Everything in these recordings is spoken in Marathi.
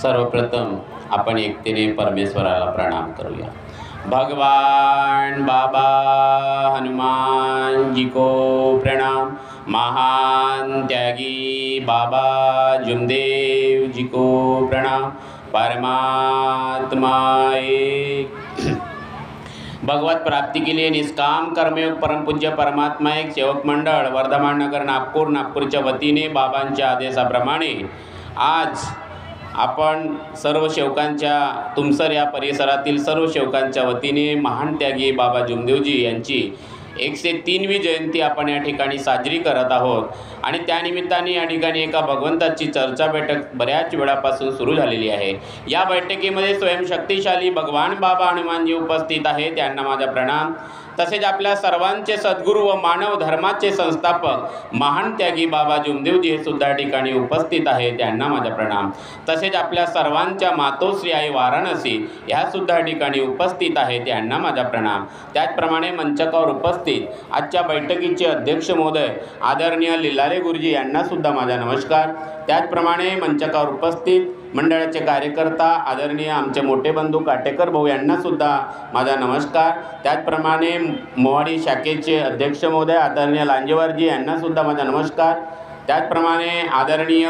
सर्वप्रथम आपण एकतेने परमेश्वराला प्रणाम करूया। भगवान बाबा हनुमान जी को प्रणाम। महान त्यागी बाबा जुमदेव जी को प्रणाम। परमात्मा एक। भगवत प्राप्ति के लिए निष्काम कर्मयोग परम पूज्य परमात्मा एक सेवक मंडळ वर्धमान नगर नागपूरच्या वतीने बाबांच्या आदेशाप्रमाणे आज आपण सर्व सेवकांच्या तुमसर या परिसरातील सर्व सेवकांच्या वतीने महान त्यागी बाबा जुमदेवजी यांची 103वी जयंती आपण या ठिकाणी साजरी करत आहोत। आणि त्यानिमित्ताने या ठिकाणी एका भगवंताची चर्चा बैठक बऱ्याच वेळापासून सुरू झालेली आहे। या बैठकीमध्ये स्वयंशक्तिशाली भगवान बाबा हनुमानजी उपस्थित आहेत, त्यांना माझा प्रणाम। तसेच आपल्या सर्वांचे सद्गुरू व मानव धर्माचे संस्थापक महान त्यागी बाबा जुमदेवजी हे सुद्धा ठिकाणी उपस्थित आहेत, त्यांना माझा प्रणाम। तसेच आपल्या सर्वांच्या मातोश्री आई वाराणसी ह्या सुद्धा ठिकाणी उपस्थित आहेत, त्यांना माझा प्रणाम। त्याचप्रमाणे मंचकावर उपस्थित आजच्या बैठकीचे अध्यक्ष महोदय आदरणीय लिलारे गुरुजी यांना सुद्धा माझा नमस्कार। त्याचप्रमाणे मंचकावर उपस्थित मंडळाचे कार्यकर्ता आदरणीय आमचे मोठे बंधू काटेकर भाऊ यांना सुद्धा माझा नमस्कार। त्याचप्रमाणे मोवाडी शाखेचे अध्यक्ष महोदय आदरणीय लांजेवारजी यांना सुद्धा माझा नमस्कार। त्याचप्रमाणे आदरणीय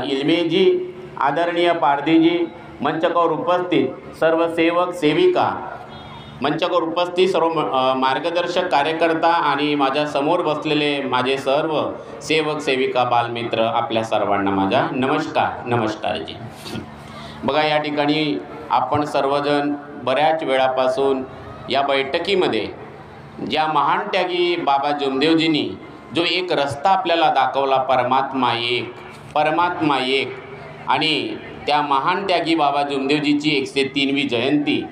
इल्मेजी, आदरणीय पारदीजी, मंचकावर उपस्थित सर्व सेवक सेविका, मंचकावर उपस्थित सर्व मार्गदर्शक कार्यकर्ता आणि माझ्या समोर बसलेले माझे सर्व सेवक सेविका बालमित्र, आपल्या सर्वांना माझा नमस्कार जी। बघा, या ठिकाणी आपण सर्वजण बऱ्याच वेळापासून या बैठकीमध्ये ज्या महान त्यागी बाबा जुमदेवजींनी जो एक रस्ता आपल्याला दाखवला, परमात्मा एक, आणि त्या महान त्यागी बाबा जुमदेवजीची 103वी जयंती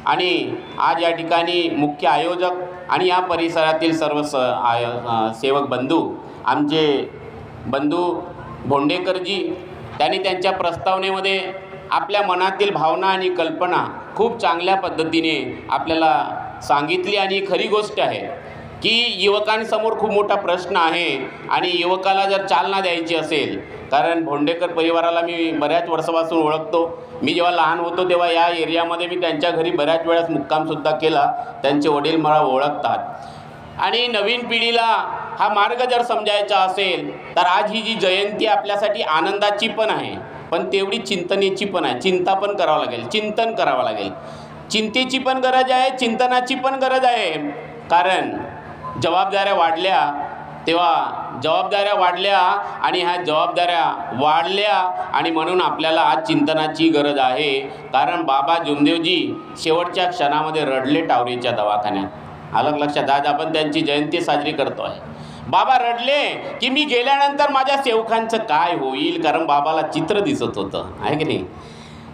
आणि आज या ठिकाणी मुख्य आयोजक आणि या परिसरातील सर्व सेवक बंधू, आमचे बंधू भोंडेकरजी, त्यांनी त्यांच्या प्रस्तावनेमध्ये आपल्या मनातील भावना आणि कल्पना खूप चांगल्या पद्धतीने आपल्याला सांगितली। आणि खरी गोष्ट आहे की युवकांसमोर खूप मोठा प्रश्न आहे आणि युवकाला जर चालना द्यायची असेल, कारण भोंडेकर परिवाराला मी बऱ्याच वर्षापासून ओळखतो। मी जेव्हा लहान होतो तेव्हा या एरियामध्ये मी त्यांच्या घरी बऱ्याच वेळेस मुक्कामसुद्धा केला, त्यांचे वडील मला ओळखतात। आणि नवीन पिढीला हा मार्ग जर समजायचा असेल तर आज ही जी जयंती आपल्यासाठी आनंदाची पण आहे, पण तेवढी चिंतनेची पण आहे। चिंता पण करावं लागेल, चिंतन करावं लागेल, चिंतेची पण गरज आहे, चिंतनाची पण गरज आहे। कारण जबाबदाऱ्या वाढल्या आणि ह्या जबाबदाऱ्या वाढल्या आणि म्हणून आपल्याला आज चिंतनाची गरज आहे। कारण बाबा जुमदेवजी शेवटच्या क्षणामध्ये रडले टावरीच्या दवाखान्यात। आलं लक्षात? आज आपण त्यांची जयंती साजरी करतो आहे। बाबा रडले की मी गेल्यानंतर माझ्या सेवकांचं काय होईल, कारण बाबाला चित्र दिसत होतं, आहे की नाही?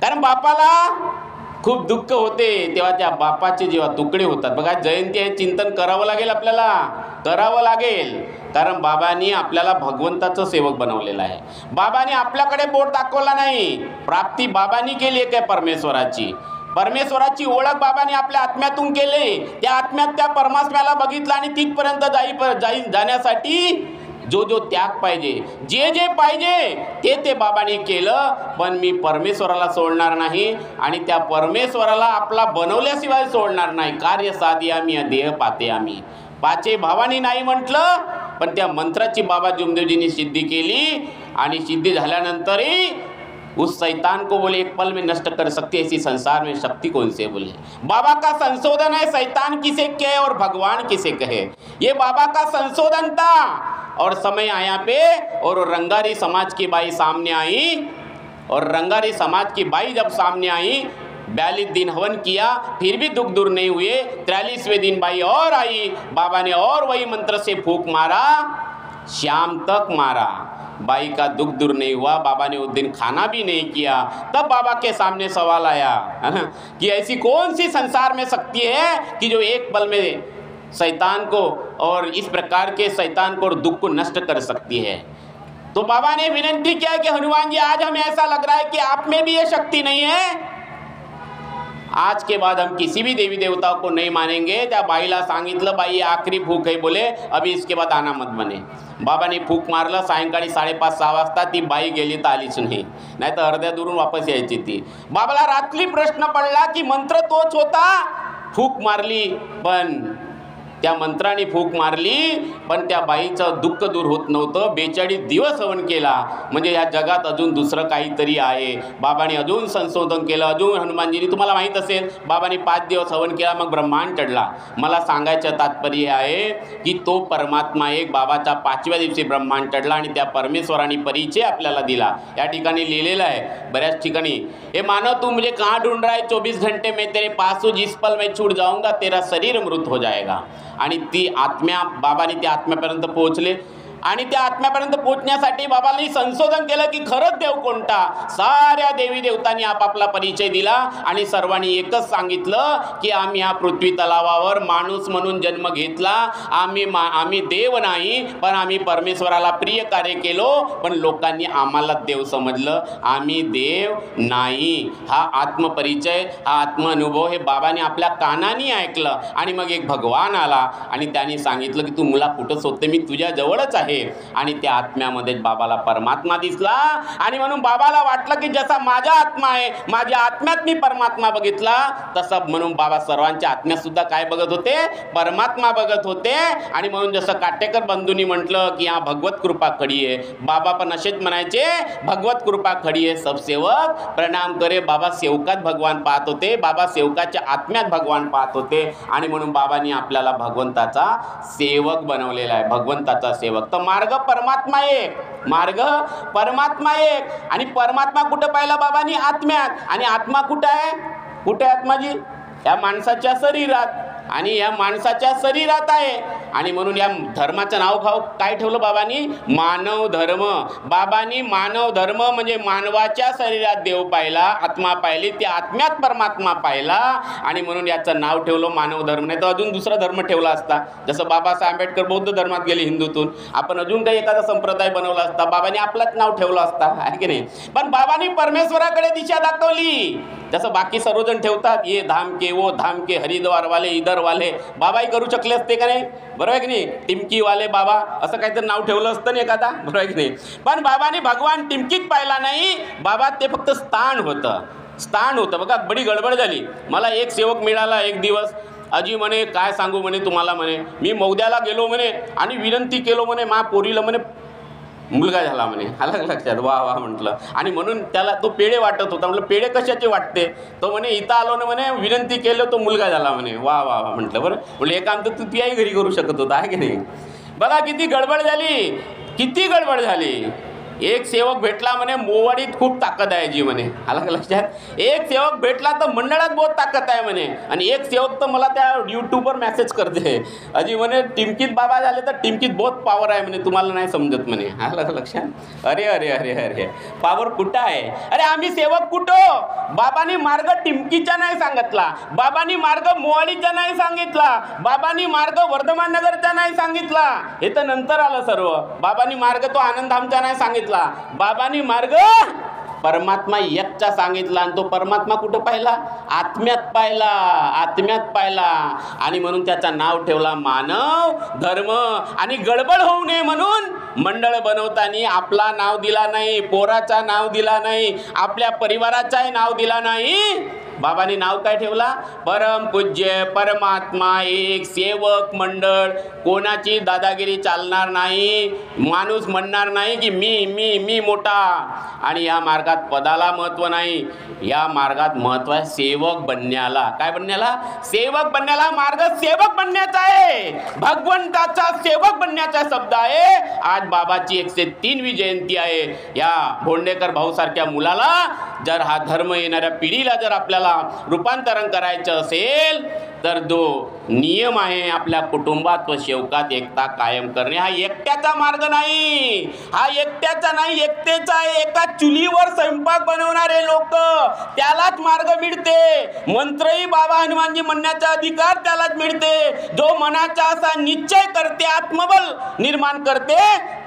कारण बापाला खूप दुःख होते तेव्हा त्या बापाचे जेव्हा तुकडे होतात। बघा, जयंती हे चिंतन करावं लागेल, आपल्याला करावं लागेल, कारण बाबांनी आपल्याला भगवंताचं सेवक बनवलेलं आहे। बाबांनी आपल्याकडे बोट दाखवला नाही, प्राप्ती बाबांनी केली आहे काय परमेश्वराची ओळख बाबांनी आपल्या आत्म्यातून केली। त्या आत्म्यात त्या परमात्म्याला बघितलं आणि तिथपर्यंत जाण्यासाठी जो त्याग पाहिजे, जे पाहिजे ते बाबांनी केलं। पण मी परमेश्वराला सोडणार नाही आणि त्या परमेश्वराला आपला बनवल्याशिवाय सोडणार नाही। कार्य साधी आम्ही देह पाते आम्ही, पाचे भावानी नाही म्हटलं, पण त्या मंत्राची बाबा जुमदेवजींनी सिद्धी केली। आणि सिद्धी झाल्यानंतरही उस शैतान को बोले एक पल में नष्ट कर सकती ऐसी संसार में शक्ति कौन से बोले। बाबा का संशोधन है, शैतान किसे कहे और भगवान किसे कहे, ये बाबा का संशोधन था। और समय आया पे और रंगारी समाज की बाई सामने आई, और रंगारी समाज की बाई जब सामने आई, 42 दिन हवन किया फिर भी दुख दूर नहीं हुए। 43वें दिन बाई और आई, बाबा ने और वही मंत्र से फूंक मारा, शाम तक मारा, बाई का दुख दूर नहीं हुआ। बाबा ने उस दिन खाना भी नहीं किया। तब बाबा के सामने सवाल आया कि ऐसी कौन सी संसार में शक्ति है कि जो एक पल में शैतान को और इस प्रकार के शैतान को और दुख को नष्ट कर सकती है। तो बाबा ने विनती किया कि हनुमान जी, आज हमें ऐसा लग रहा है कि आप में भी ये शक्ति नहीं है। आज के बाद हम किसी भी देवी देवताओं को नहीं मानेंगे। त्या बाईला सांगितलं, बाई आखरी भूख है बोले, अभी इसके बाद आना मत बने। बाबांनी फूक मारलं. सायंकाळी 5:30-6 वाजता ती बाई गेली तर आलीच नाही, नाही तर अर्ध्या दुरून वापस यायची ती. बाबाला रात्री प्रश्न पडला की मंत्र तोच होता. फूक मारली पण त्या मंत्राने फूक मारली पण त्या बाईचं दुःख दूर होत नव्हतं. 42 दिवस हवन केला म्हणजे या जगात अजून दुसरं काहीतरी आहे. बाबांनी अजून संशोधन केलं. अजून हनुमानजींनी, तुम्हाला माहीत असेल, बाबांनी 5 दिवस हवन केला मग ब्रह्मांड चढला. मला सांगायचं तात्पर्य आहे की तो परमात्मा एक बाबाचा 5व्या दिवशी ब्रह्मांड चढला आणि त्या परमेश्वराने परिचय आपल्याला दिला. या ठिकाणी लिहिलेलं आहे बऱ्याच ठिकाणी, हे मानव तू मुझे कहाँ ढूंढ रहा है, 24 घंटे में तेरे पास हूँ, जिस पल मैं छूट जाऊंगा तेरा शरीर मृत हो जाएगा. आणि ती आत्म्या, बाबांनी त्या आत्म्यापर्यंत पोहोचले आणि त्या आत्म्यापर्यंत पोहोचण्यासाठी बाबांनी संशोधन केलं की खरंच देव कोणता. साऱ्या देवी देवतांनी आपापला परिचय दिला आणि सर्वांनी एकच सांगितलं की आम्ही ह्या पृथ्वी तलावावर माणूस म्हणून जन्म घेतला. आम्ही देव नाही पण आम्ही परमेश्वराला प्रिय कार्य केलो, पण लोकांनी आम्हाला देव समजलं, आम्ही देव नाही. हा आत्मपरिचय, हा आत्मानुभव हे बाबांनी आपल्या कानाने ऐकलं. आणि मग एक भगवान आला आणि त्याने सांगितलं की तू मुला कुठंच होते, मी तुझ्या जवळच आहे. आणि त्या आत्म्यामध्ये बाबाला परमात्मा दिसला आणि म्हणून बाबाला वाटलं की जसा माझा आत्मा आहे, माझ्या आत्म्यात मी परमात्मा बघितला, तसं म्हणून बाबा सर्वांच्या आत्म्यात सुद्धा काय बघत होते, परमात्मा बघत होते. आणि म्हणून जसं काटेकर बंधूंनी म्हटलं की हा भगवत कृपा खडी आहे, बाबा पण असेच म्हणायचे भगवत कृपा खडी आहे, सब सेवक प्रणाम करे. बाबा सेवकात भगवान पाहत होते, बाबा सेवकाच्या आत्म्यात भगवान पाहत होते. आणि म्हणून बाबांनी आपल्याला भगवंताचा सेवक बनवलेला आहे, भगवंताचा सेवक. तर मार्ग परमात्मा एक, मार्ग परमात्मा एक. आणि परमात्मा कुठं पाहिला बाबांनी, आत्म्यात. आणि आत्मा कुठं आहे, कुठे आत्माजी, या माणसाच्या शरीरात. आणि या माणसाच्या शरीरात आहे. आणि म्हणून या धर्माचं नाव काय ठेवलं बाबांनी, मानव धर्म. बाबांनी मानव धर्म म्हणजे मानवाच्या शरीरात देव पाहिला, आत्मा पाहिली, त्या आत्म्यात परमात्मा पाहिला. आणि म्हणून याचं नाव ठेवलं मानव धर्म. नाही तर अजून दुसरा धर्म ठेवला असता, जसं बाबासाहेब आंबेडकर बौद्ध धर्मात गेले हिंदूतून, आपण अजून काही एखादा संप्रदाय बनवला असता, बाबांनी आपलाच नाव ठेवलं असता, आहे की नाही. पण बाबांनी परमेश्वराकडे दिशा दाखवली. जसं बाकी सर्वजण ठेवतात ये धाम के वो धाम के, हरिद्वार वाले इधर वाले, बाबाही करू शकले असते का नाही, बरोबर आहे की नाही. टिमकी वाले बाबा असं काहीतरी नाव ठेवलं असतं नाही एखादा, बरोबर आहे की नाही. पण बाबांनी भगवान टिमकीत पाहिला नाही, बाबा ते फक्त स्थान होतं, स्थान होतं. बघा बडी गडबड झाली. मला एक सेवक मिळाला एक दिवस, अजी म्हणे काय सांगू म्हणे तुम्हाला, म्हणे मी मौद्याला गेलो म्हणे आणि विनंती केलो म्हणे, मा पोरीला म्हणे मुलगा झाला म्हणे. आलं लक्षात, वा वा म्हटलं. आणि म्हणून त्याला तो पेढे वाटत होता. म्हटलं पेढे कशाचे वाटते, तो म्हणे इथं आलो ना म्हणे, विनंती केलं तो मुलगा झाला म्हणे. वा वा वा म्हटलं. बरं म्हटलं हे काम तर तू त्याही घरी करू शकत होता, आहे की नाही. बघा किती गडबड झाली, किती गडबड झाली. एक सेवक भेटला म्हणे, मोवाडीत खूप ताकद आहे जी म्हणे. आलं लक्षात. एक सेवक भेटला तर मंडळात बहुत ताकद आहे म्हणे. आणि एक सेवक तर मला त्या यूट्यूबवर मेसेज करते अजी म्हणे टिमकीत बाबा झाले तर टिमकीत बहुत पॉवर आहे म्हणे, तुम्हाला नाही समजत म्हणे. आलं लक्षात. अरे अरे अरे अरे पॉवर कुठं आहे. अरे आम्ही सेवक कुठं, बाबांनी मार्ग टिमकीचा नाही सांगितला, बाबांनी मार्ग मोवाडीचा नाही सांगितला, बाबांनी मार्ग वर्धमान नगरचा नाही सांगितला, हे तर नंतर आलं सर्व. बाबांनी मार्ग तो आनंदधामचा नाही सांगितला, बाबांनी मार्ग परमात्मा एकचा सांगितला. आणि तो परमात्मा कुठं पाहिला, आत्म्यात पाहिला, आत्म्यात पाहिला. आणि म्हणून त्याचं नाव ठेवला मानव धर्म. आणि गडबड होऊ नये म्हणून मंडळ बनवताना आपला नाव दिला नाही, पोराचा नाव दिला नाही, आपल्या परिवाराचाही नाव दिला नाही. बाबांनी नाव काय ठेवला, परम पूज्य परमात्मा एक सेवक मंडळ. कोणाची दादागिरी चालणार नाही, माणूस म्हणणार नाही की मी मी मी मोठा. आणि या मार्गात पदाला महत्त्व नाही, या मार्गात महत्त्व आहे सेवक बनण्याला. काय बनण्याला, सेवक बनण्याला. मार्ग सेवक बनण्याचा आहे, भगवंताचा सेवक बनण्याचा शब्द आहे. आज बाबाची 103वी जयंती आहे. या भोंडेकर भाऊ सारख्या मुलाला जर हा धर्म येणाऱ्या पिढीला जर आपल्याला रूपांतरण करायचं असेल तर जो नियम आहे आपल्या कुटुंबात व सेवकात एकता कायम करणे, हा एकट्याचा मार्ग नाही, हा एकट्याचा नाही, एकतेचा आहे. एका चुलीवर स्वयंपाक बनवणारे लोक त्यालाच मार्ग मिळते. मंत्रही बाबा हनुमानजी म्हणण्याचा अधिकार त्यालाच मिळते. जो मनाचा असा निश्चय करते, आत्मबल निर्माण करते,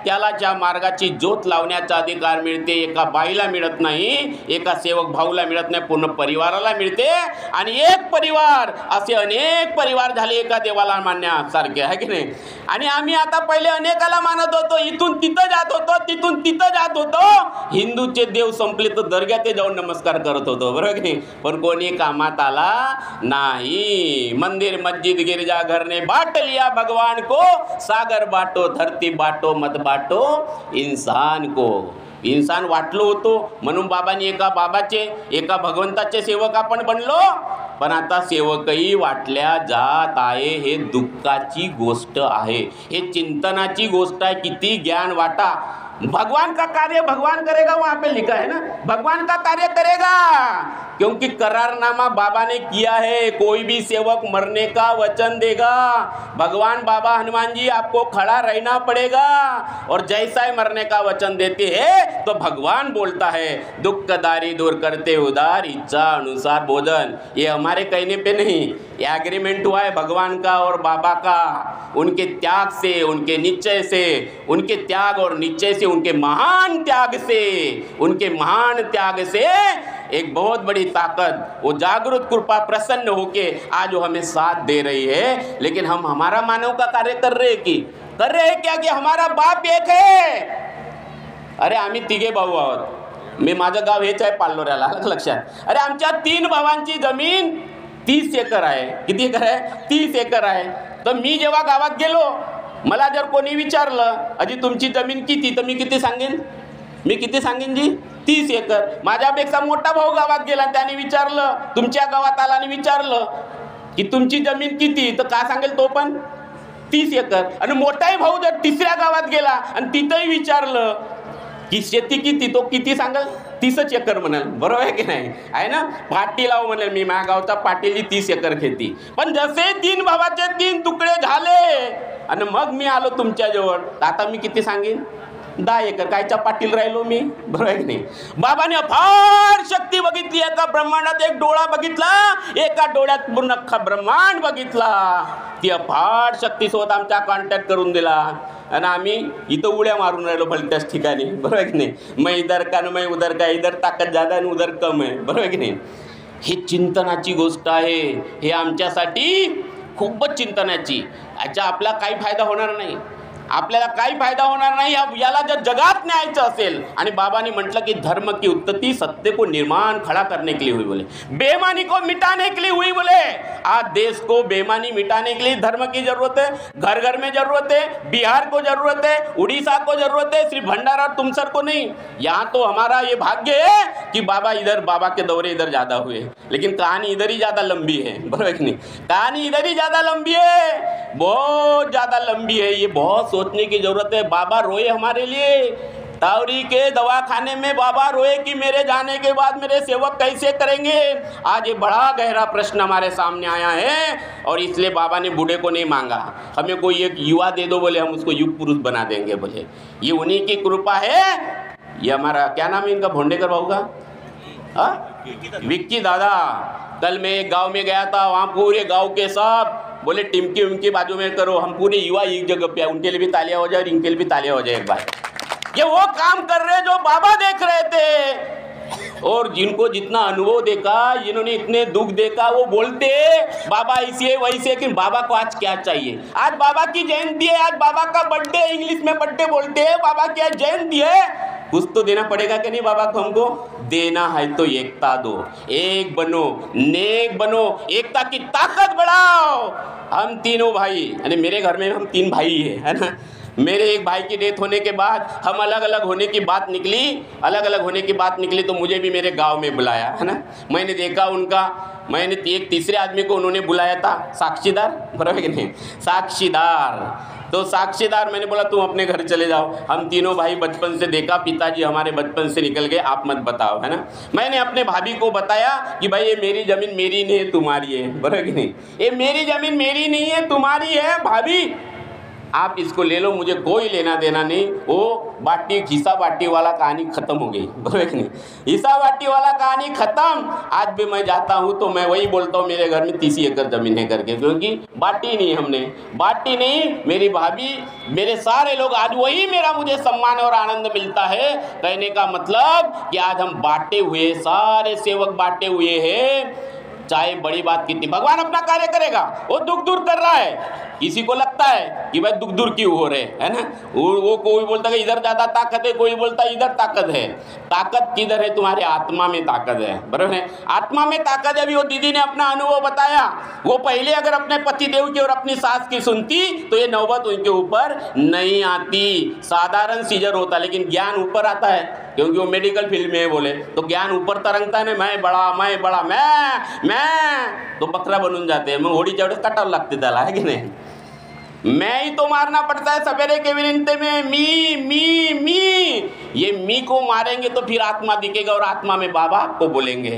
त्याला ज्या मार्गाची ज्योत लावण्याचा अधिकार मिळते. एका बाईला मिळत नाही, एका सेवक भाऊला मिळत नाही, पूर्ण परिवाराला मिळते. आणि एक परिवार असे अनेक परिवार झाले एका देवाला मानण्यासारखे, आहे की नाही? आणि आम्ही आता पहिले अनेकाला मानत होतो, इथून तिथं जात होतो, तिथून तिथं जात होतो, हिंदूचे देव संपले तर दर्ग्यात जाऊन नमस्कार करत होतो, बरोबर की नाही? पण कोणी कामात आला नाही. मंदिर मस्जिद गिरजा घर ने बांट लिया भगवान को, सागर बाटो धरती बाटो मत बाटो इंसान को. इंसान वाटलो होतो म्हणून बाबांनी एका भगवंताचे सेवक आपण बनलो. पण आता सेवकही वाटल्या जात आहे. हे दुःखाची गोष्ट आहे, हे चिंतनाची गोष्ट आहे. किती ज्ञान वाटा. भगवान का कार्य भगवान करेगा, वहां पे लिखा है ना, भगवान का कार्य करेगा, क्योंकि करारनामा बाबा ने किया है. कोई भी सेवक मरने का वचन देगा, भगवान बाबा हनुमान जी आपको खड़ा रहना पड़ेगा, और जैसा ही मरने का वचन देते हैं तो भगवान बोलता है दुखदारी दूर करते उदार, इच्छा अनुसार भोजन. ये हमारे कहने पे नहीं, ये एग्रीमेंट हुआ है भगवान का और बाबा का. उनके त्याग से, उनके निश्चय से, उनके त्याग और निश्चय से, उनके महान त्याग से, उनके महान त्याग से एक बहुत बड़ी ताकत, वो जागृत कृपा प्रसन्न होके आज वो हमें साथ दे रही है. लेकिन हम हमारा मानव का कार्य कर रहे हैं क्या? कि हमारा बाप एक है. अरे आम्ही तिघे भाऊ आहोत. मी माझं गाव हेच आहे पाल्लोऱ्याला, लक्षात. अरे आमच्या 3 भावांची जमीन 30 एकर आहे. किती एकर आहे? 30 एकर आहे. तर मी जेव्हा गावात गेलो, मला जर कोणी विचारलं अजी तुमची जमीन किती, तर मी किती सांगेन जी? 30 एकर. माझ्यापेक्षा मोठा भाऊ गावात गेला, त्याने विचारलं, तुमच्या गावात आला आणि विचारलं की तुमची जमीन किती, तर काय सांगेल तो पण 30 एकर. आणि मोठाही भाऊ जर तिसऱ्या गावात गेला आणि तिथंही विचारलं की शेती किती, तो किती सांगेल? 30 एकर म्हणाल. बरोबर आहे की नाही? आहे ना? पाटील आहो म्हणाल, मी माझ्या गावचा पाटील 30 एकर खेती. पण जसे 3 भावाचे 3 तुकडे झाले आणि मग मी आलो तुमच्याजवळ, आता मी किती सांगेन? 10 एकर. कायचा पाटील राहिलो मी, बरोबर आहे की नाही? बाबाने अफाट शक्ती बघितली. एका ब्रह्मांडात एक डोळा बघितला, एका डोळ्यात पूर्ण अख्खा ब्रह्मांड बघितला. ती अफाट शक्तीसोबत आमचा कॉन्टॅक्ट करून दिला आणि आम्ही इथं उड्या मारून राहिलो भलत्याच ठिकाणी, बरोबर आहे की नाही? मैं इधर का मैं उधर का, इधर ताकद ज्यादा आणि उधर कम आहे, बरोबर आहे की नाही? ही चिंतनाची गोष्ट आहे. हे आमच्यासाठी खूपच चिंतनाची. याचा आपला काही फायदा होणार नाही, आपल्याला काही फायदा होणार नाही. याला जर जगात न्यायचं असेल, आणि बाबांनी म्हटलं की धर्म की उत्पत्ति सत्य को निर्माण खड़ा करने के लिए हुई, बोले बेईमानी को मिटाने के लिए हुई. बोले आज देश को बेईमानी मिटाने के लिए धर्म की जरूरत है, घर घर में जरूरत है, बिहार को जरूरत है, उड़ीसा को जरूरत है, सिर्फ भंडारा और तुमसर को नहीं. यहाँ तो हमारा ये भाग्य है कि बाबा के दौरे इधर ज़्यादा हुए, लेकिन कहानी इधर ही ज़्यादा लंबी है, बराबर कि नहीं? कहानी इधर ही ज़्यादा लंबी है, बहुत ज़्यादा लंबी है. ये बहुत सोचने की जरूरत है. बाबा रोए हमारे लिए. तावरी के दवाखाने में बाबा रोए कि मेरे जाने के बाद मेरे सेवक कैसे करेंगे. आज ये बड़ा गहरा प्रश्न हमारे सामने आया है, और इसलिए बाबा ने बूढ़े को नहीं मांगा, हमें कोई एक युवा दे दो, बोले हम उसको युग पुरुष बना देंगे. बोले ये उन्हीं की कृपा है. ये हमारा क्या नाम है इनका, भोंडेकर बाबू का, विक्की दादा. कल मैं एक गांव में गया था, वहाँ पूरे गांव के सब बोले टिमकी उनकी बाजू में करो, हम पूरे युवा एक जगह पे, उनके लिए भी तालियां हो जाए और इनके लिए भी तालियां हो जाए एक बार. ये वो काम कर रहे जो बाबा देख रहे थे, और जिनको जितना अनुभव देखा, जिन्होंने इतने दुख देखा, वो बोलते बाबा ऐसे वैसे. कि बाबा को आज क्या चाहिए? आज बाबा की जयंती है, आज बाबा का बर्थडे, इंग्लिश में बर्थडे बोलते हैं, बाबा की आज जयंती है. कुछ तो देना पड़ेगा कि नहीं बाबा को? हमको देना है तो एकता दो, एक बनो, नेक बनो, एकता की ताकत बढ़ाओ. हम तीनों भाई, यानी मेरे घर में हम 3 भाई है ना. मेरे एक भाई की डेथ होने के बाद हम अलग अलग होने की बात निकली, तो मुझे भी मेरे गांव में बुलाया, है ना. मैंने देखा मैंने एक तीसरे आदमी को उन्होंने बुलाया था, साक्षीदार, बराबर कि नहीं? साक्षीदार. तो साक्षीदार मैंने बोला तुम अपने घर चले जाओ, हम तीनों भाई बचपन से देखा, पिताजी हमारे बचपन से निकल गए, आप मत बताओ, है ना. मैंने अपने भाभी को बताया कि भाई ये मेरी ज़मीन मेरी नहीं है, तुम्हारी है, बराबर कि नहीं? ये मेरी ज़मीन मेरी नहीं है, तुम्हारी है भाभी, आप इसको ले लो, मुझे कोई लेना देना नहीं. वो हिस्सा बाटी वाला कहानी खत्म हो गई, बराबर कि नहीं? हिस्सा बाटी वाला कहानी खत्म. आज भी मैं जाता हूँ तो मैं वही बोलता हूँ मेरे घर में 30 एकड़ जमीन है करके, क्योंकि बाटी नहीं, मेरी भाभी, मेरे सारे लोग, आज वही मेरा मुझे सम्मान और आनंद मिलता है. कहने का मतलब कि आज हम बांटे हुए, सारे सेवक बांटे हुए हैं. चाहे बड़ी बात कितनी, भगवान अपना कार्य करेगा, वो दुख दूर कर रहा है। किसी को लगता है कि भाई दुख दूर क्यों हो रहे है ना, वो कोई बोलता है कि इधर ज़्यादा ताकत है, कोई बोलता है इधर ताकत है। ताकत किधर है? तुम्हारे आत्मा में ताकत है, बराबर है, आत्मा में ताकत है। अभी वो दीदी ने अपना अनुभव बताया, वो पहले अगर अपने पतिदेव की और अपनी सास की सुनती तो ये नौबत उनके ऊपर नहीं आती, साधारण सीजर होता। लेकिन ज्ञान ऊपर आता है, क्योंकि वो मेडिकल फील्ड में है बोले, तो ज्ञान ऊपर तरंगता है ना, मैं बड़ा मैं तो बकरा बनून जाते हैं, मैं घोड़ी चढ़ कटल लगते त्याला है कि नहीं। मैं ही तो मारना पड़ता है सवेरे के विनते में, मी ये मी को मारेंगे तो फिर आत्मा दिखेगा, और आत्मा में बाबा आपको बोलेंगे।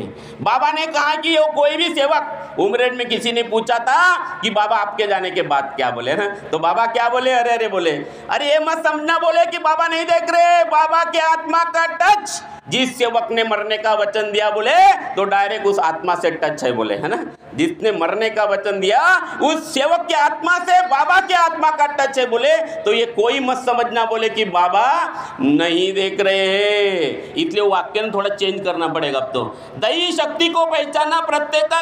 बाबा ने कहा कि वो कोई भी सेवक, उमरेड में किसी ने पूछा था कि बाबा आपके जाने के बाद क्या बोले ना, तो बाबा क्या बोले, अरे बोले, अरे ये मत समझना बोले कि बाबा नहीं देख रहे, बाबा के आत्मा का टच, जिस सेवक ने मरने का वचन दिया बोले तो डायरेक्ट उस आत्मा से टच है बोले, है ना, जिसने मरने का वचन दिया उस सेवक के आत्मा से बाबा के आत्मा का टच है बोले। तो ये कोई मत समझना बोले कि बाबा नहीं देख रहे हैं, इसलिए वाक्य थोड़ा चेंज करना पड़ेगा। अब तो दैवी शक्ति को पहचानना प्रत्येक का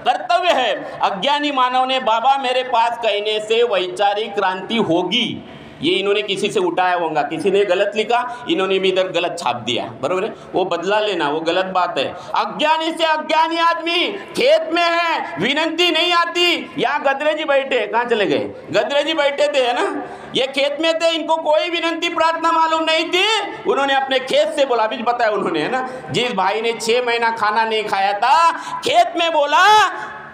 कर्तव्य है। अज्ञानी मानव ने बाबा मेरे पास कहने से वैचारिक क्रांति होगी, ये इन्होंने किसी से उठाया होगा, किसी ने गलत लिखा, इन्होंने भी इधर गलत छाप दिया, बरोबर है, वो बदला लेना, वो गलत बात है। अज्ञानी से अज्ञानी आदमी खेत में है, विनंती नहीं आती। यहाँ गदरे जी बैठे, कहाँ चले गए? गदरे जी बैठे थे, है ना, ये खेत में थे, इनको कोई विनंती प्रार्थना मालूम नहीं थी, उन्होंने अपने खेत से बोला, अभी बताया उन्होंने, है ना, जिस भाई ने 6 महीना खाना नहीं खाया था, खेत में बोला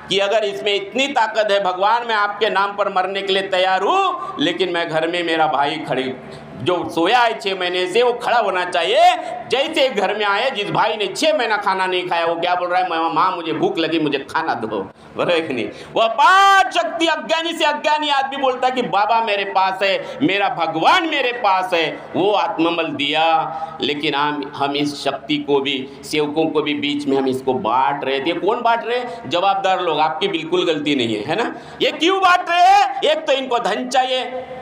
कि अगर इसमें इतनी ताकत है भगवान, मैं आपके नाम पर मरने के लिए तैयार हूँ, लेकिन मैं घर में मेरा भाई खड़ी जो सोया है 6 महीने से, वो खड़ा होना चाहिए। जैसे घर में आए, जिस भाई ने 6 महीना खाना नहीं खाया, वो क्या बोल रहा है, माँ मुझे भूख लगी, मुझे खाना दो, बराबर कि नहीं। वो अपार शक्ति अज्ञानी से अज्ञानी आदमी बोलता है कि बाबा मेरे पास है, मेरा भगवान मेरे पास है, वो आत्मबल दिया। लेकिन हम इस शक्ति को भी, सेवकों को भी बीच में हम इसको बांट रहे थे। कौन बांट रहे? जवाबदार लोग, आपकी बिल्कुल गलती नहीं है, है ना। ये क्यों बांट रहे हैं? एक तो इनको धन चाहिए,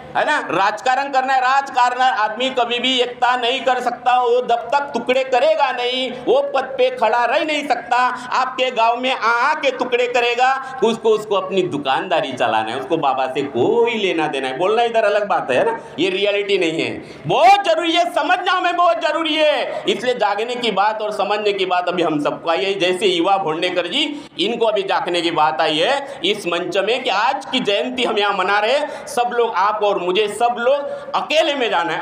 है ना, राजकारण करना है। राजकारण आदमी कभी भी एकता नहीं कर सकता, वो जब तक टुकड़े करेगा नहीं, वो पद पे खड़ा रह नहीं सकता। आपके गांव में के टुकड़े करेगा, उसको अपनी दुकानदारी चलाना है, उसको बाबा से कोई लेना देना है। बोलना इधर अलग बात है ना, ये रियलिटी नहीं है। बहुत जरूरी है, समझना हमें बहुत जरूरी है। इसलिए जागने की बात और समझने की बात अभी हम सबको आई है। जैसे युवा भोंडेकर जी, इनको अभी जागने की बात आई है इस मंच में कि आज की जयंती हम यहाँ मना रहे, सब लोग, आप और मुझे, सब लोग अकेले में जाना है,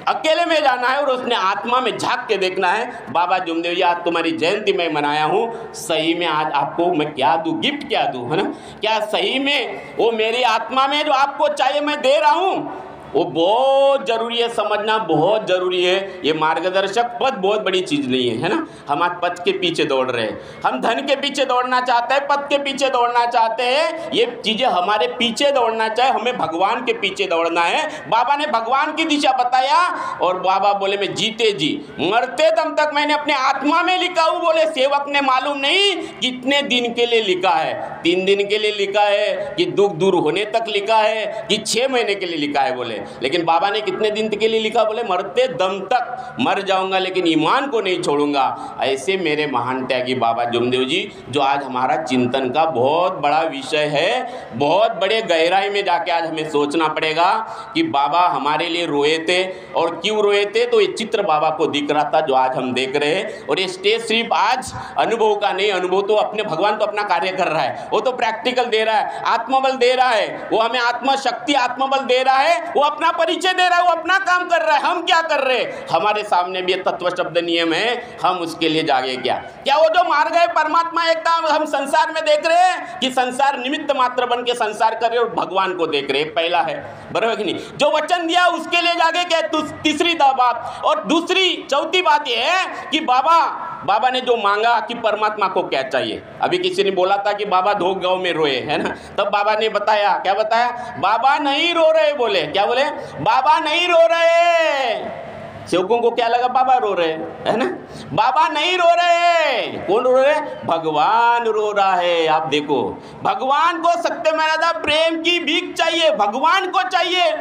अकेले में जाना है, और उसने आत्मा में झांक के देखना है, बाबा जुमदेव जी आज तुम्हारी जयंती मैं मनाया हूँ, सही में आज आपको मैं क्या दूँ, गिफ्ट क्या दूँ, है ना, क्या सही में वो मेरी आत्मा में जो आपको चाहिए मैं दे रहा हूँ। वो बहुत जरूरी है, समझना बहुत जरूरी है। ये मार्गदर्शक पद बहुत बड़ी चीज नहीं है, है ना। हम आज पद के पीछे दौड़ रहे हैं, हम धन के पीछे दौड़ना चाहते हैं, पद के पीछे दौड़ना चाहते हैं, ये चीजें हमारे पीछे दौड़ना चाहिए, हमें भगवान के पीछे दौड़ना है। बाबा ने भगवान की दिशा बताया, और बाबा बोले मैं जीते जी मरते दम तक मैंने अपने आत्मा में लिखा हूँ। बोले सेवक ने मालूम नहीं कितने दिन के लिए लिखा है, 3 दिन के लिए लिखा है कि दुख दूर होने तक लिखा है कि 6 महीने के लिए लिखा है। बोले लेकिन बाबा ने कितने दिन के लिए लिखा? बोले मरते दम तक मर जाऊंगा लेकिन ईमान को नहीं छोड़ूंगा। ऐसे मेरे महान त्यागी बाबा जुमदेव जी, जो आज हमारा चिंतन का बहुत बड़ा विषय है, बहुत बड़े गहराई में जाके आज हमें सोचना पड़ेगा कि बाबा हमारे लिए रोए थे, और क्यों रोए थे। तो ये चित्र बाबा को दिख रहा था जो आज हम देख रहे हैं। और ये स्टेज सिर्फ आज अनुभव का नहीं, अनुभव तो अपने भगवान तो अपना कार्य कर रहा है, वो तो प्रैक्टिकल दे रहा है, आत्मबल दे रहा है, वो हमें आत्मशक्ति आत्मबल दे रहा है, वो अपना परिचय दे रहा है, वो अपना काम कर रहा है। हम क्या कर रहे हैं? हमारे सामने भी तत्व शब्द नियम है, हम उसके लिए जागे क्या वो जो मार गए परमात्मा एकता हम संसार में देख रहे हैं कि संसार निमित्त मात्र बन के संसार कर रहे और भगवान को देख रहे हैं। पहला है, बराबर कि नहीं। जो वचन दिया उसके लिए जागे क्या? तीसरी बात। और दूसरी चौथी बात यह है कि बाबा ने जो मांगा कि परमात्मा को क्या चाहिए। अभी किसी ने बोला था कि बाबा धोख गांव में रोए, है ना, तब बाबा ने बताया, क्या बताया? बाबा नहीं रो रहे। बोले क्या? बोले बाबा नहीं रो रहे। सेवकों को क्या लगा? बाबा रो रहे, है ना। बाबा नहीं रो रहे। कौन रो रहे? भगवान रो रहा है। आप देखो, भगवान को सत्य मर्यादा प्रेम की भीख चाहिए, भगवान को चाहिए।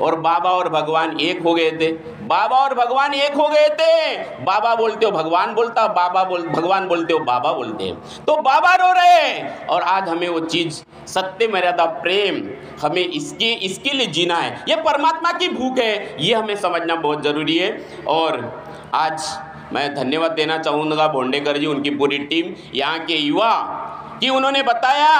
और बाबा और भगवान एक हो गए थे। बाबा और भगवान एक हो गए थे। बाबा बोलते हो भगवान बोलता, भगवान बोलते हो बाबा बोलते हैं। तो बाबा रो रहे हैं और आज हमें वो चीज़ सत्य मर्यादा प्रेम हमें इसके लिए जीना है। ये परमात्मा की भूख है, ये हमें समझना बहुत ज़रूरी है। और आज मैं धन्यवाद देना चाहूँगा भोंडेकर जी, उनकी पूरी टीम, यहाँ के युवा, कि उन्होंने बताया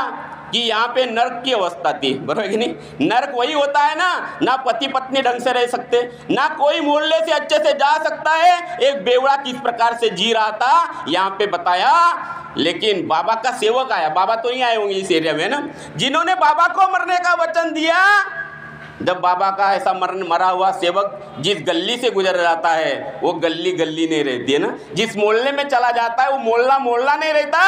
कि यहाँ पे नर्क की अवस्था थी, बराबर कि नहीं। नर्क वही होता है ना पति पत्नी ढंग से रह सकते, ना कोई मोहल्ले से अच्छे से जा सकता है, एक बेवड़ा किस प्रकार से जी रहा था यहाँ पे बताया। लेकिन बाबा का सेवक आया, बाबा तो नहीं आए होंगे इस एरिया में ना, जिन्होंने बाबा को मरने का वचन दिया। जब बाबा का ऐसा मरा हुआ सेवक जिस गली से गुजर जाता है वो गली गली नहीं रहती है ना, जिस मोहल्ले में चला जाता है वो मोहल्ला मोहल्ला नहीं रहता,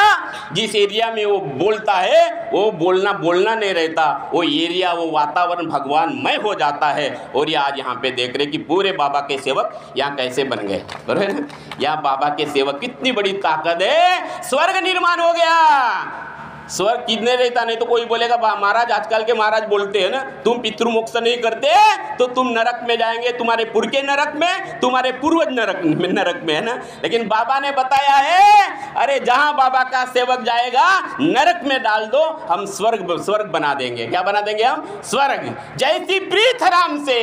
जिस एरिया में वो बोलता है वो बोलना नहीं रहता, वो एरिया वो वातावरण भगवानमय हो जाता है। और ये आज यहाँ पे देख रहे कि पूरे बाबा के सेवक यहाँ कैसे बन गए, बराबर है ना। यहाँ बाबा के सेवक कितनी बड़ी ताकत है, स्वर्ग निर्माण हो गया। स्वर्ग कितने रहता, नहीं तो कोई बोलेगा महाराज, आजकल के महाराज बोलते हैं ना, तुम पितृमोक्ष नहीं करते तो तुम नरक में जाएंगे, तुम्हारे पुरखे नरक में, तुम्हारे पूर्वज नरक में है ना। लेकिन बाबा ने बताया है, अरे जहां बाबा का सेवक जाएगा नरक में डाल दो, हम स्वर्ग बना देंगे। क्या बना देंगे हम? स्वर्ग। जैसी प्रीत राम से,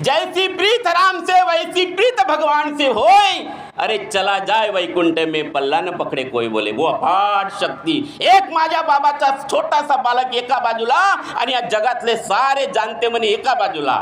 जैसी प्रीत राम से वैसी प्रीत भगवान से होय, अरे चला जाए वैकुंठ में पल्ला न पकडे कोई, बोले वो अफाट शक्ती। एक माझ्या बाबाचा छोटासा बालक एका बाजूला आणि या जगातले सारे जाणते म्हणे एका बाजूला,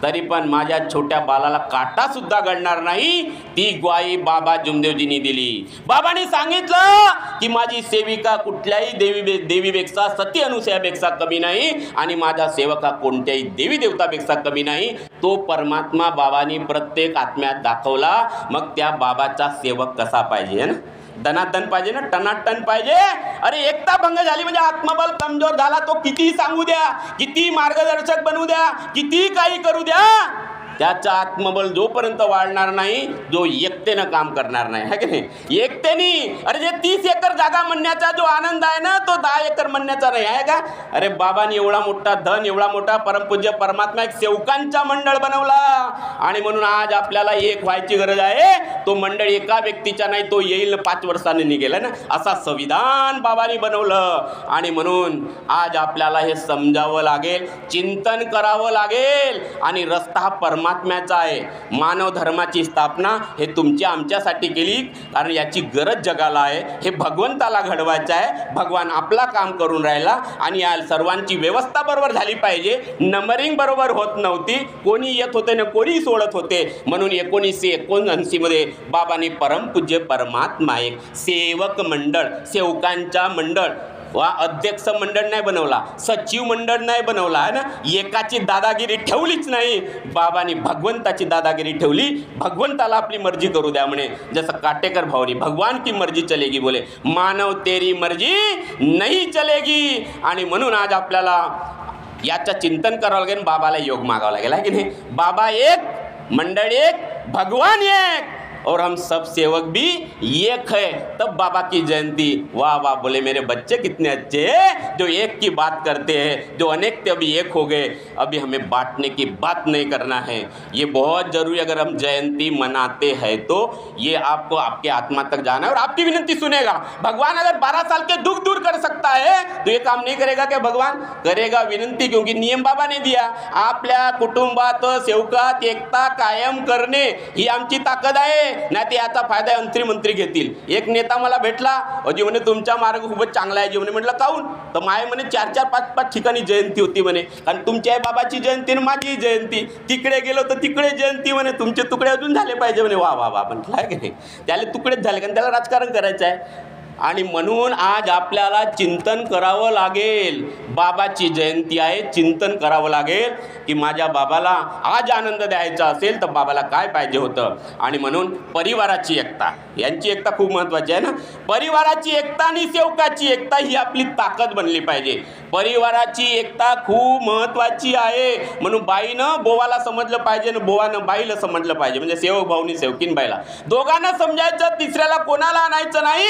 तरी पण माझ्या छोट्या बालाला काटा सुद्धा गळणार नाही, ती ग्वाही बाबा जुमदेवजींनी दिली। बाबांनी सांगितलं की माझी सेविका कुठल्याही देवीपेक्षा, सती अनुसयापेक्षा कमी नाही आणि माझा सेवक हा कोणत्याही देवी देवतापेक्षा कमी नाही। तो परमात्मा बाबांनी प्रत्येक आत्म्यात दाखवला। मग त्या बाबाचा सेवक कसा पाहिजे ना, दनादन पाहिजे ना, टनाटन पाहिजे। अरे एकता भंग झाली म्हणजे आत्मबल कमजोर झाला, तो किती सांगू द्या, किती मार्गदर्शक बनवू द्या, किती काही करू द्या, त्याचा आत्मबल जोपर्यंत वाढणार नाही, जो एकतेनं काम करणार नाही, है की नाही। एकतेनी, अरे जे 30 एकर जागा म्हणण्याचा जो आनंद आहे ना, तो 10 एकर म्हणण्याचा नाही आहे का। अरे बाबांनी एवढा मोठा धन, एवढा मोठा परमपूज्य परमात्मा एक सेवकांचा मंडळ बनवला, आणि म्हणून आज आपल्याला एक व्हायची गरज आहे। तो मंडळ एका व्यक्तीचा नाही, तो येईल 5 वर्षांनी निघेल ना, असा संविधान बाबांनी बनवलं। आणि म्हणून आज आपल्याला हे समजावं लागेल, चिंतन करावं लागेल, आणि रस्ता हा परमात्म्याचा आहे। मानव धर्माची स्थापना हे तुमच्या आमच्यासाठी केली, कारण याची गरज जगाला आहे, हे भगवंताला घडवायचं आहे। भगवान आपला काम करून राहिला, आणि या सर्वांची व्यवस्था बरोबर झाली पाहिजे। नंबरिंग बरोबर होत नव्हती, कोणी येत होते ना कोणी सोडत होते, म्हणून 1979 मध्ये बाबांनी परमपूज्य परमात्मा एक सेवक मंडळ, सेवकांचा मंडळ वा अध्यक्ष मंडळ नाही बनवला, सचिव मंडळ नाही बनवला, है ना। एकाची दादागिरी ठेवलीच नाही, बाबांनी भगवंताची दादागिरी ठेवली। भगवंताला आपली मर्जी करू द्या म्हणे, जसं काटेकर भावनी भगवान की मर्जी चलेगी, बोले मानव तेरी मर्जी नहीं चलेगी। आणि म्हणून आज आपल्याला याचं चिंतन करावं लागेल, बाबाला योग मागावं लागेल, है की नाही। बाबा एक, मंडळ एक, भगवान एक, और हम सब सेवक भी एक है। तब बाबा की जयंती, वाह वाह, बोले मेरे बच्चे कितने अच्छे हैं जो एक की बात करते हैं, जो अनेक थे अभी एक हो गए। अभी हमें बांटने की बात नहीं करना है, ये बहुत जरूरी। अगर हम जयंती मनाते हैं तो ये आपको आपके आत्मा तक जाना है और आपकी विनंती सुनेगा। भगवान अगर 12 साल के दुख दूर कर सकता है तो ये काम नहीं करेगा क्या? भगवान करेगा विनंती, क्योंकि नियम बाबा ने दिया। आपल्या कुटुंबात सेवकात एकता कायम करणे ही आमची ताकद आहे, नाही ते याचा फायदा मंत्री घेतील। एक नेता मला भेटला, अजी म्हणे तुमचा मार्ग खूपच चांगला आहे जी म्हणे। म्हटलं काहून? तर माय म्हणे 4-4, 5-5 ठिकाणी जयंती होती म्हणे, कारण तुमच्या बाबाची जयंती आणि माझी जयंती, तिकडे गेलो तर तिकडे जयंती म्हणे, तुमचे तुकडे अजून झाले पाहिजे म्हणे। वा वा वा म्हटलं, आहे की नाही? त्याला तुकडेच झाले, कारण त्याला राजकारण करायचं आहे। आणि म्हणून आज आपल्याला चिंतन करावं लागेल, बाबाची जयंती आहे, चिंतन करावं लागेल की माझ्या बाबाला आज आनंद द्यायचा असेल तर बाबाला काय पाहिजे होतं। आणि म्हणून परिवाराची एकता, यांची एकता खूप महत्त्वाची आहे ना। परिवाराची एकता आणि सेवकाची एकता ही आपली ताकद बनली पाहिजे। परिवाराची एकता खूप महत्त्वाची आहे, म्हणून बाईनं बोवाला समजलं पाहिजे आणि बोवानं बाईला समजलं पाहिजे, म्हणजे सेवक भाऊनी सेवकीन बाईला, दोघांना समजायचं, तिसऱ्याला कोणाला आणायचं नाही।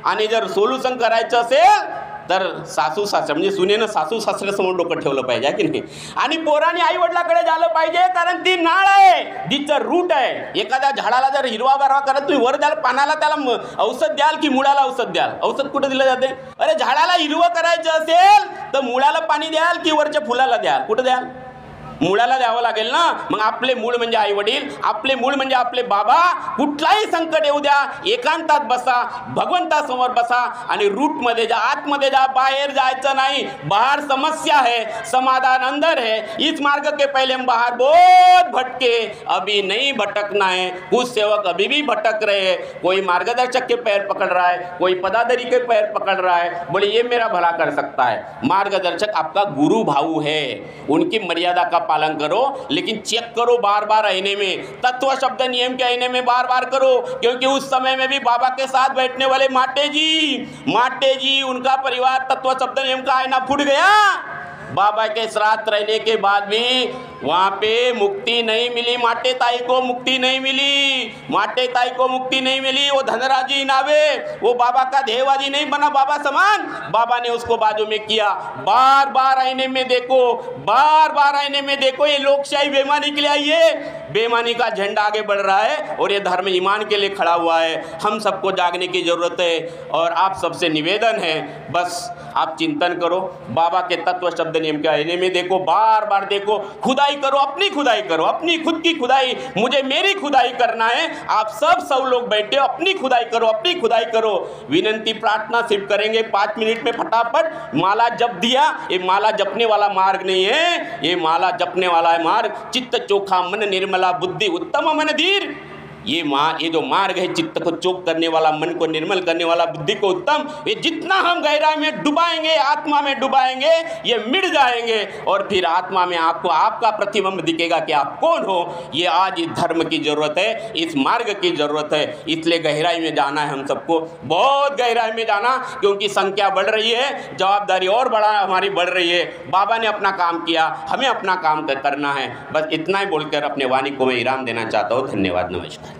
आणि जर सोल्युशन करायचं असेल तर सासू सासरे म्हणजे सुनेनं सासू सासऱ्यासमोर डोकं ठेवलं पाहिजे की नाही. आणि पोराने आई वडिलाकडे झालं पाहिजे, कारण ती नाळ आहे, जिचं रूट आहे. एखाद्या झाडाला जर हिरवा बारवा करत तुम्ही वर द्याल पानाला, त्याला औषध द्याल की मुळाला औषध द्याल? औषध कुठं दिलं जाते? अरे झाडाला हिरवं करायचं असेल तर मुळाला पाणी द्याल की वरच्या फुलाला द्याल? कुठं द्याल? मुळाला द्यावं लागेल ना. मग आपले मूळ म्हणजे आई वडील, आपले मूळ म्हणजे आपले बाबा. कुठलाही संकट येऊ द्या, एकांतात बसा, भगवंतासमोर बसा आणि रूटमध्ये जा, आतमध्ये जा, बाहेर जायचं नाही. बाहर समस्या है, समाधान अंदर है. इस मार्ग के पहले हम बाहर बहुत भटके, अभी नहीं भटकना है. कुछ सेवक अभी भी भटक रहे हैं. कोई मार्गदर्शक के पैर पकड़ रहा है, कोई पदाधिकारी के पैर पकड़ रहा है, बोले ये मेरा भला कर सकता है. मार्गदर्शक आपका गुरु भाऊ है, उनकी मर्यादा का पालन करो, लेकिन चेक करो बार बार आईने में, तत्व शब्द नियम के आईने में बार बार करो. क्योंकि उस समय में भी बाबा के साथ बैठने वाले माटे जी उनका परिवार तत्व शब्द नियम का आईना फूट गया. बाबा के साथ रहने के बाद भी वहाँ पे मुक्ति नहीं मिली. माटे ताई को मुक्ति नहीं मिली, माटे ताई को मुक्ति नहीं मिली. वो धनराजी नावे, वो बाबा का देहवादी नहीं बना बाबा समान. बाबा ने उसको बाजू में किया. बार बार आईने में देखो, बार बार आईने में देखो. ये लोकशाही बेईमानी के लिए आई है, बेईमानी का झंडा आगे बढ़ रहा है और ये धर्म ईमान के लिए खड़ा हुआ है. हम सबको जागने की जरूरत है और आप सबसे निवेदन है, बस आप चिंतन करो, बाबा के तत्व शब्द नियम के आईने में देखो, बार बार देखो, खुदाई करो, अपनी खुदाई करो, अपनी खुद की खुदाई. मुझे मेरी खुदाई करना है. आप सब लोग बैठे हो, अपनी खुदाई करो, अपनी खुदाई करो. विनंती प्रार्थना सिर्फ करेंगे 5 मिनट में फटाफट. माला जप दिया, ये माला जपने वाला मार्ग नहीं है, ये माला जपने वाला है मार्ग. चित्त चोखा मन निर्मला बुद्धि उत्तम मन धीर. ये जो मार्ग है, चित्त को चोक करने वाला, मन को निर्मल करने वाला, बुद्धि को उत्तम, ये जितना हम गहराई में डुबाएंगे, आत्मा में डुबाएंगे, ये मिट जाएंगे और फिर आत्मा में आपको आपका प्रतिबिंब दिखेगा कि आप कौन हो. ये आज इस धर्म की जरूरत है, इस मार्ग की जरूरत है. इसलिए गहराई में जाना है हम सबको, बहुत गहराई में जाना, क्योंकि संख्या बढ़ रही है, जवाबदारी और हमारी बढ़ रही है. बाबा ने अपना काम किया, हमें अपना काम करना है. बस इतना ही बोलकर अपने वाणी को मैं विराम देना चाहता हूँ. धन्यवाद, नमस्कार.